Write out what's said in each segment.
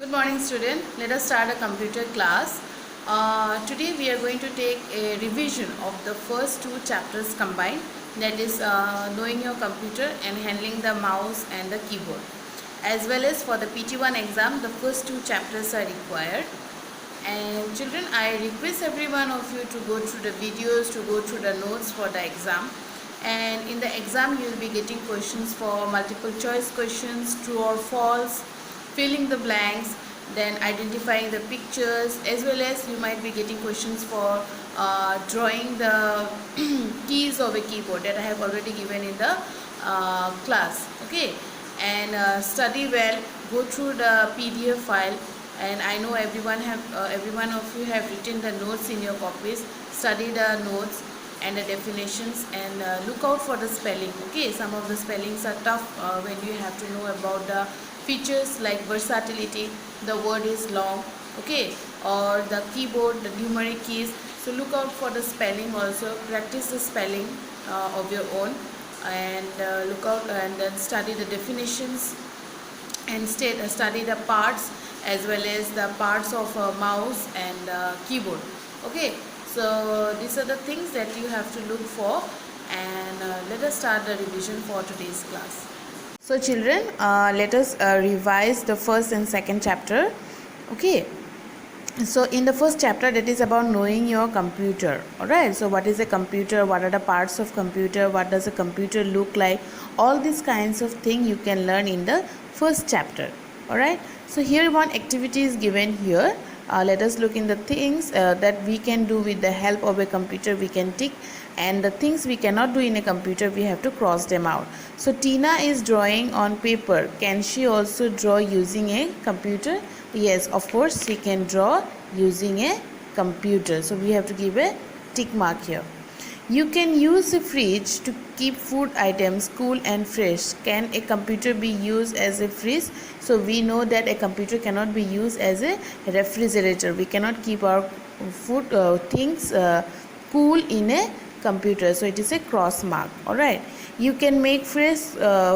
Good morning student. Let us start a computer class. Today we are going to take a revision of the first two chapters combined, that is knowing your computer and handling the mouse and the keyboard. As well as for the PT1 exam, the first two chapters are required. And children, I request every one of you to go through the videos, to go through the notes for the exam. And in the exam you will be getting questions for multiple choice questions, true or false, filling the blanks, then identifying the pictures, as well as you might be getting questions for drawing the keys of a keyboard that I have already given in the class. Okay, and study well, go through the PDF file, and I know every one of you have written the notes in your copies. Study the notes and the definitions, and look out for the spelling. Okay, some of the spellings are tough when you have to know about the features like versatility, the word is long, okay, or the keyboard, the numeric keys. So look out for the spelling also, practice the spelling of your own, and look out and then study the definitions, and study the parts as well as the parts of a mouse and keyboard. Okay, so these are the things that you have to look for, and let us start the revision for today's class. So children, let us revise the first and second chapter. Okay, so in the first chapter, that is about knowing your computer. Alright, so what is a computer, what are the parts of computer, what does a computer look like, all these kinds of things you can learn in the first chapter. Alright, so here one activity is given here. Let us look in the things that we can do with the help of a computer. We can tick, and the things we cannot do in a computer, we have to cross them out. So Tina is drawing on paper. Can she also draw using a computer? Yes, of course she can draw using a computer. So we have to give a tick mark here. You can use a fridge to keep food items cool and fresh. Can a computer be used as a fridge? So we know that a computer cannot be used as a refrigerator. We cannot keep our food things cool in a computer. So it is a cross mark. Alright. You can make fresh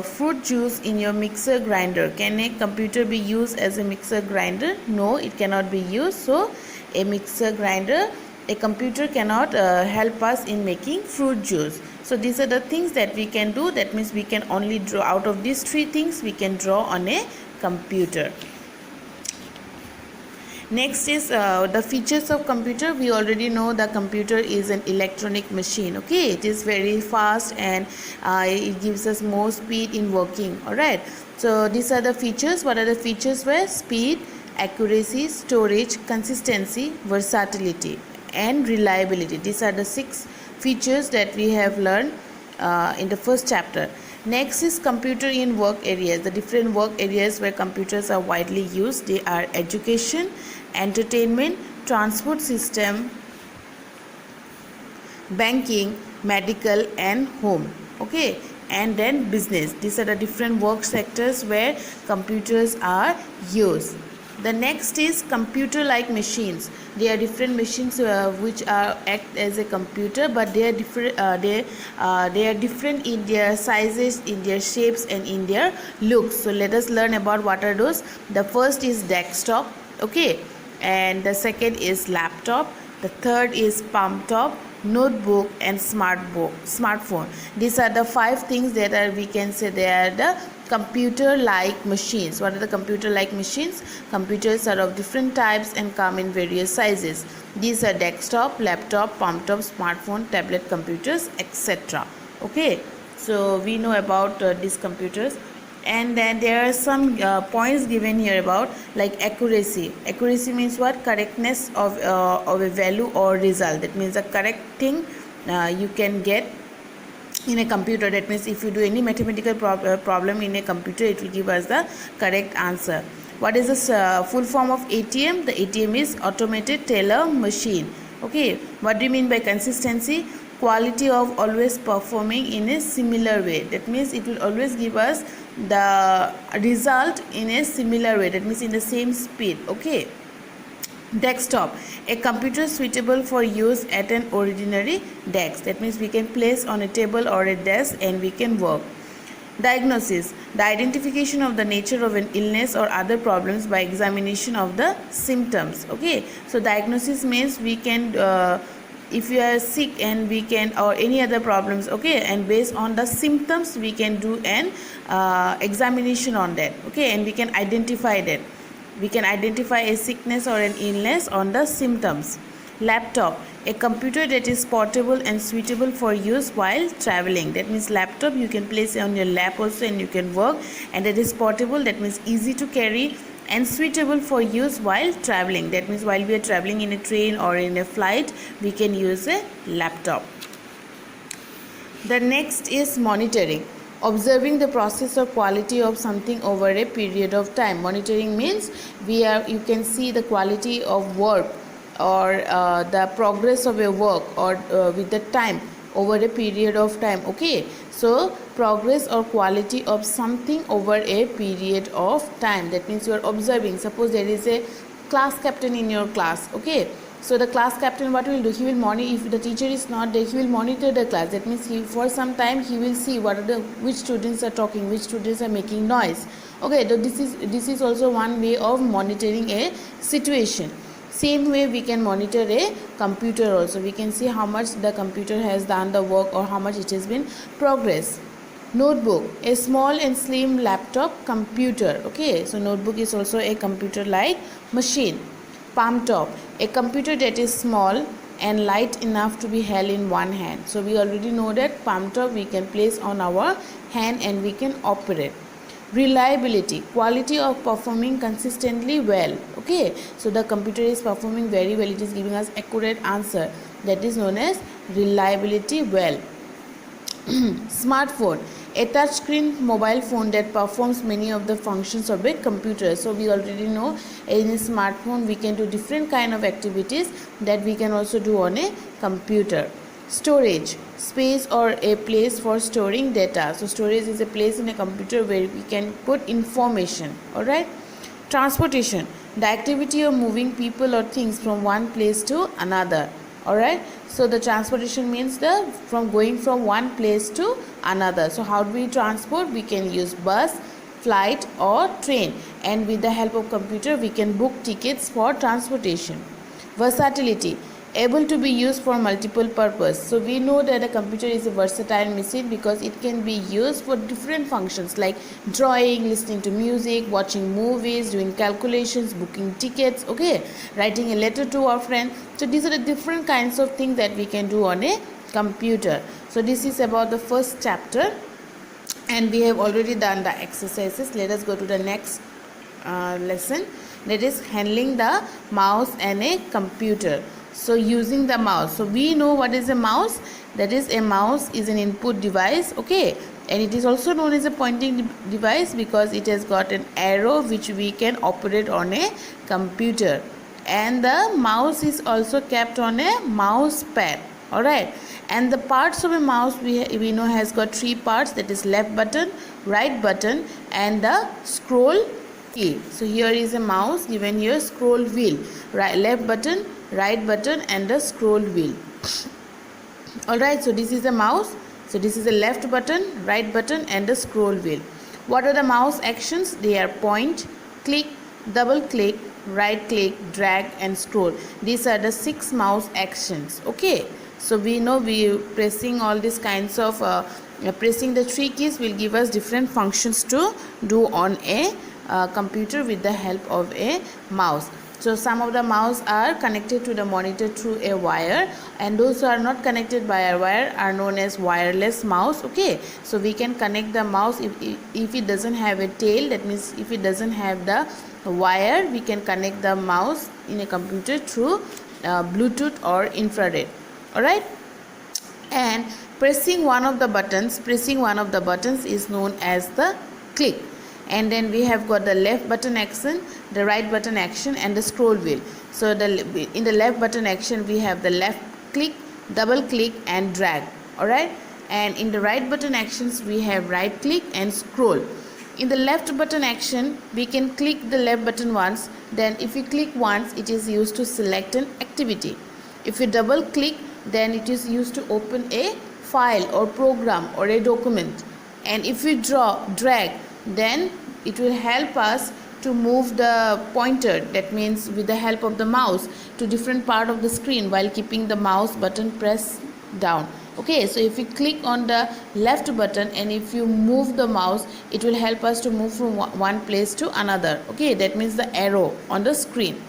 fruit juice in your mixer grinder. Can a computer be used as a mixer grinder? No, it cannot be used. So a mixer grinder, a computer cannot help us in making fruit juice. So these are the things that we can do. That means we can only draw out of these three things, we can draw on a computer. Next is the features of computer. We already know the computer is an electronic machine. Okay, it is very fast, and it gives us more speed in working. Alright, so these are the features. What are the features? Were speed, accuracy, storage, consistency, versatility, and reliability. These are the 6 features that we have learned in the first chapter. Next is computer in work areas. The different work areas where computers are widely used. They are education, entertainment, transport system, banking, medical, and home. Okay, and then business. These are the different work sectors where computers are used. The next is computer-like machines. They are different machines which act as a computer, but they are different. They are different in their sizes, in their shapes, and in their looks. So let us learn about what are those. The first is desktop. Okay, and the second is laptop. The third is palm top, notebook, and smartphone. These are the 5 things that are, we can say, they are the computer-like machines. What are the computer-like machines? Computers are of different types and come in various sizes. These are desktop, laptop, palm top, smartphone, tablet computers, etc. Okay, so we know about these computers. And then there are some points given here about, like accuracy. Accuracy means what? Correctness of a value or result. That means the correct thing you can get in a computer. That means if you do any mathematical problem in a computer, it will give us the correct answer. What is the full form of ATM? The ATM is automated teller machine. Okay, what do you mean by consistency? Quality of always performing in a similar way. That means it will always give us the result in a similar way. That means in the same speed. Okay. Desktop, a computer suitable for use at an ordinary desk. That means we can place on a table or a desk and we can work. Diagnosis, The identification of the nature of an illness or other problems by examination of the symptoms. Okay, so diagnosis means we can if you are sick and we can, or any other problems, okay, and based on the symptoms we can do an examination on that, okay, and we can identify that. We can identify a sickness or an illness on the symptoms. Laptop, a computer that is portable and suitable for use while traveling. That means laptop you can place on your lap also and you can work, and that is portable, that means easy to carry and suitable for use while traveling. That means while we are traveling in a train or in a flight, we can use a laptop. The next is monitoring. Observing the process or quality of something over a period of time. Monitoring means you can see the quality of work or the progress of a work or with the time over a period of time. Okay, so progress or quality of something over a period of time. That means you are observing. Suppose there is a class captain in your class. Okay, so the class captain, what will do? He will monitor. If the teacher is not there, he will monitor the class. That means for some time he will see which students are talking, which students are making noise. Okay, so this is also one way of monitoring a situation. Same way we can monitor a computer also. We can see how much the computer has done the work or how much it has been progress. Notebook, a small and slim laptop computer. Okay, so notebook is also a computer like machine. Palm top, a computer that is small and light enough to be held in one hand. So we already know that palm top we can place on our hand and we can operate. Reliability, quality of performing consistently well. Okay, so the computer is performing very well, it is giving us accurate answer, that is known as reliability well. Smartphone, a touchscreen mobile phone that performs many of the functions of a computer. So we already know in a smartphone we can do different kind of activities that we can also do on a computer. Storage, space or a place for storing data. So storage is a place in a computer where we can put information. Alright. Transportation, the activity of moving people or things from one place to another. Alright, so the transportation means from going from one place to another. So how do we transport? We can use bus, flight or train, and with the help of computer we can book tickets for transportation. Versatility, able to be used for multiple purpose. So we know that a computer is a versatile machine because it can be used for different functions like drawing, listening to music, watching movies, doing calculations, booking tickets, okay, writing a letter to our friend. So these are the different kinds of things that we can do on a computer. So this is about the first chapter and we have already done the exercises. Let us go to the next lesson, that is handling the mouse and a computer. So using the mouse, so we know what is a mouse. That is, a mouse is an input device, okay, and it is also known as a pointing device because it has got an arrow which we can operate on a computer, and the mouse is also kept on a mouse pad. Alright, and the parts of a mouse we know has got three parts, that is left button, right button and the scroll key. So here is a mouse given here, scroll wheel, right, left button, right button and the scroll wheel. Alright, so this is a mouse. So this is a left button, right button and the scroll wheel. What are the mouse actions? They are point, click, double click, right click, drag and scroll. These are the 6 mouse actions. Okay, so we know we pressing all these kinds of pressing the 3 keys will give us different functions to do on a computer with the help of a mouse. So some of the mouse are connected to the monitor through a wire, and those who are not connected by a wire are known as wireless mouse. Okay, so we can connect the mouse if it doesn't have a tail, that means if it doesn't have the wire, we can connect the mouse in a computer through Bluetooth or infrared. Alright, and pressing one of the buttons is known as the click. And then we have got the left button action, the right button action and the scroll wheel. So in the left button action we have the left click, double click and drag. Alright, and in the right button actions we have right click and scroll. In the left button action we can click the left button once, then if you click once it is used to select an activity. If you double click then it is used to open a file or program or a document. And if we drag, then it will help us to move the pointer, that means with the help of the mouse, to different part of the screen while keeping the mouse button pressed down. Okay, so if you click on the left button and if you move the mouse, it will help us to move from one place to another. Okay, that means the arrow on the screen.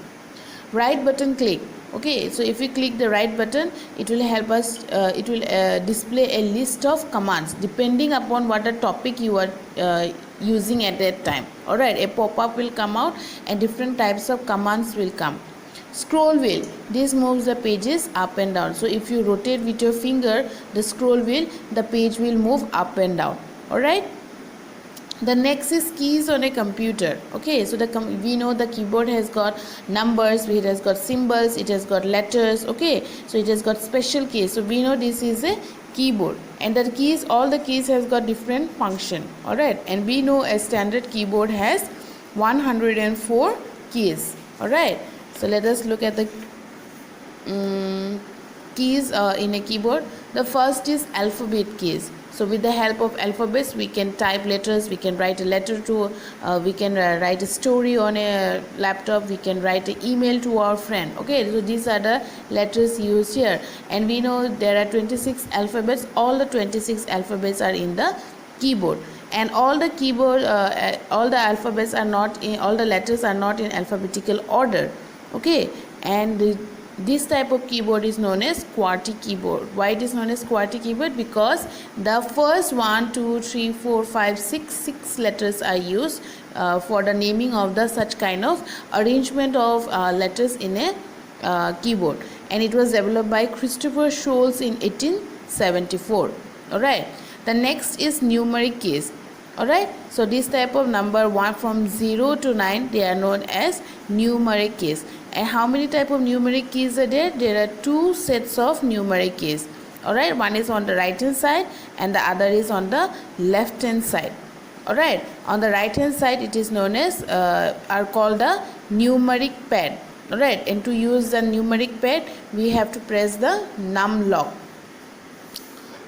Right button click. Okay, so if we click the right button, it will help us, it will display a list of commands depending upon what the topic you are using at that time. Alright, a pop-up will come out and different types of commands will come. Scroll wheel, this moves the pages up and down. So if you rotate with your finger the scroll wheel, the page will move up and down. Alright, the next is keys on a computer. Okay, so we know the keyboard has got numbers, it has got symbols, it has got letters. Okay, so it has got special keys. So we know this is a keyboard, and the keys, all the keys has got different function. All right, and we know a standard keyboard has 104 keys. All right, so let us look at the keys in a keyboard. The first is alphabet keys. So with the help of alphabets, we can type letters, we can write a letter to, we can write a story on a laptop, we can write an email to our friend. Okay, so these are the letters used here, and we know there are 26 alphabets. All the 26 alphabets are in the keyboard, and all the keyboard, all the alphabets are not in, all the letters are not in alphabetical order. Okay, and this type of keyboard is known as QWERTY keyboard. Why it is known as QWERTY keyboard? Because the first 1, 2, 3, 4, 5, 6 letters are used for the naming of the such kind of arrangement of letters in a keyboard, and it was developed by Christopher Sholes in 1874. Alright, the next is numeric keys. Alright, so this type of number 1 from 0 to 9, they are known as numeric keys. And how many type of numeric keys are there? There are 2 sets of numeric keys. Alright, one is on the right hand side and the other is on the left hand side. Alright, on the right hand side it is known as are called the numeric pad. Alright, and to use the numeric pad we have to press the num lock.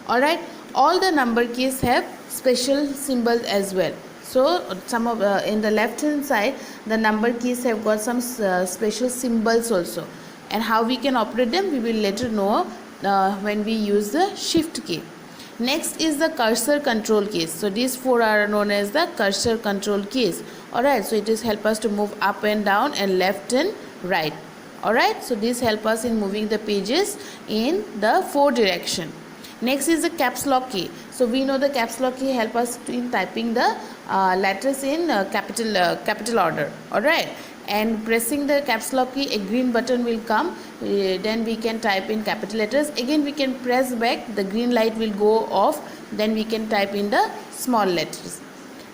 Alright, all the number keys have special symbols as well. So some of in the left hand side the number keys have got some special symbols also, and how we can operate them we will later know when we use the shift key. Next is the cursor control keys. So these 4 are known as the cursor control keys. Alright, so it is help us to move up and down and left and right. Alright, so these help us in moving the pages in the 4 direction. Next is the caps lock key. So we know the caps lock key help us in typing the letters in capital order. Alright, and pressing the caps lock key, a green button will come, then we can type in capital letters. Again we can press back, the green light will go off, then we can type in the small letters.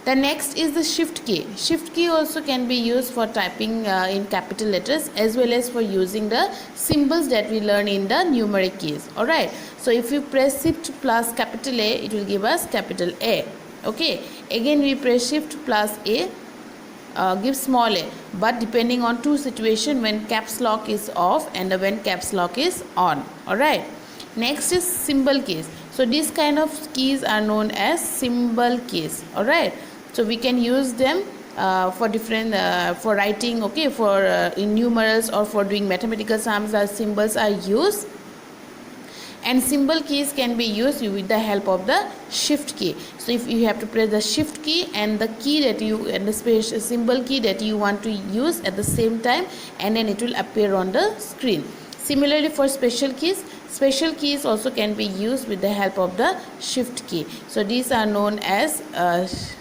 The next is the shift key. Shift key also can be used for typing in capital letters as well as for using the symbols that we learn in the numeric keys. Alright, so if you press shift plus capital A, it will give us capital A. Okay, again we press shift plus A, give small a, but depending on 2 situations, when caps lock is off and when caps lock is on. Alright, next is symbol keys. So these kind of keys are known as symbol keys. Alright, so we can use them for different for writing, okay, for in numerals or for doing mathematical sums. The symbols are used, and symbol keys can be used with the help of the shift key. So if you have to press the shift key and the key that you and the symbol key that you want to use at the same time, and then it will appear on the screen. Similarly for special keys also can be used with the help of the shift key. So these are known as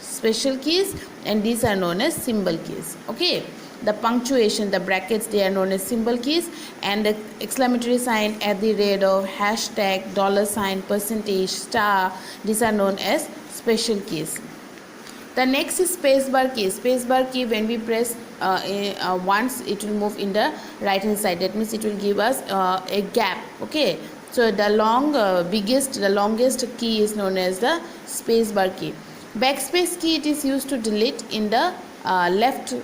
special keys and these are known as symbol keys. Okay, the punctuation, the brackets, they are known as symbol keys, and the exclamatory sign, at the rate of, hashtag, dollar sign, percentage, star, these are known as special keys. The next is spacebar key. Spacebar key, when we press once, it will move in the right hand side. That means it will give us a gap. Okay, so the longest key is known as the spacebar key. Backspace key, it is used to delete in the left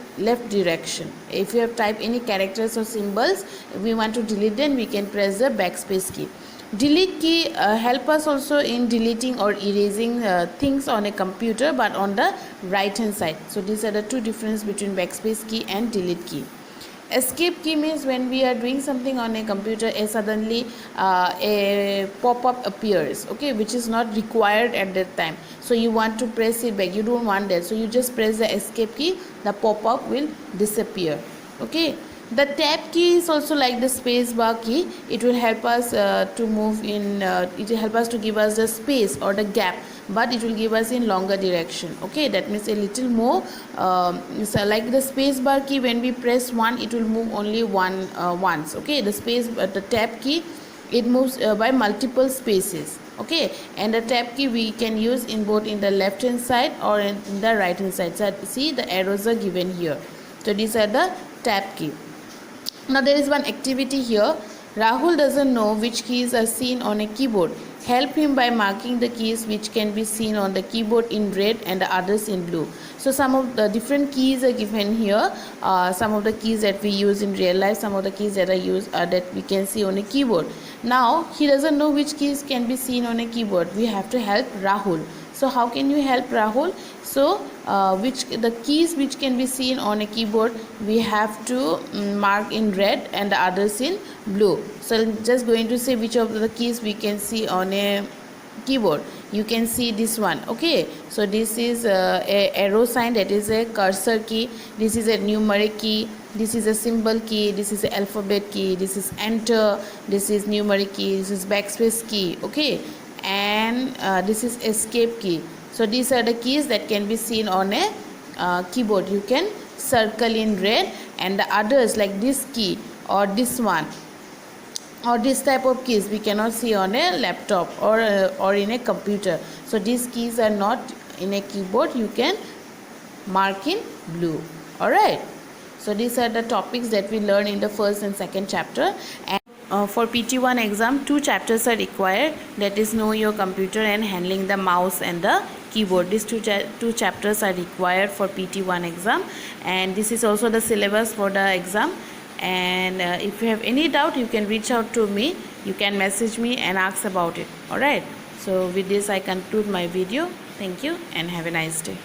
direction. If you have typed any characters or symbols, if we want to delete them, we can press the backspace key. Delete key help us also in deleting or erasing things on a computer, but on the right hand side. So these are the two differences between backspace key and delete key. Escape key means when we are doing something on a computer, suddenly a pop-up appears, okay, which is not required at that time. So you want to press it back, you don't want that, so you just press the escape key, the pop-up will disappear. Okay, the tab key is also like the space bar key. It will help us to move in, it will help us to give us the space or the gap, but it will give us in longer direction. Okay, that means a little more, so like the space bar key, when we press one, it will move only once. Okay, the tab key, it moves by multiple spaces. Okay, and the tab key we can use in both in the left hand side or in the right hand side. So see, the arrows are given here. So these are the tab key. Now there is one activity here. Rahul doesn't know which keys are seen on a keyboard. Help him by marking the keys which can be seen on the keyboard in red and the others in blue. So some of the different keys are given here. Some of the keys that we use in real life, some of the keys that are used that we can see on a keyboard. Now he doesn't know which keys can be seen on a keyboard. We have to help Rahul. So how can you help Rahul? So the keys which can be seen on a keyboard, we have to mark in red and the others in blue. So I'm just going to say which of the keys we can see on a keyboard. You can see this one. Okay, so this is a arrow sign, that is a cursor key. This is a numeric key. This is a symbol key. This is a alphabet key. This is enter. This is numeric key. This is backspace key. Okay, and this is escape key. So these are the keys that can be seen on a keyboard. You can circle in red, and the others like this key or this one or this type of keys we cannot see on a laptop or in a computer. So these keys are not in a keyboard. You can mark in blue. All right. So these are the topics that we learn in the first and second chapter. And for PT1 exam, 2 chapters are required, that is know your computer and handling the mouse and the keyboard. These two chapters are required for PT1 exam, and this is also the syllabus for the exam. And if you have any doubt, you can reach out to me. You can message me and ask about it. All right. So with this I conclude my video. Thank you and have a nice day.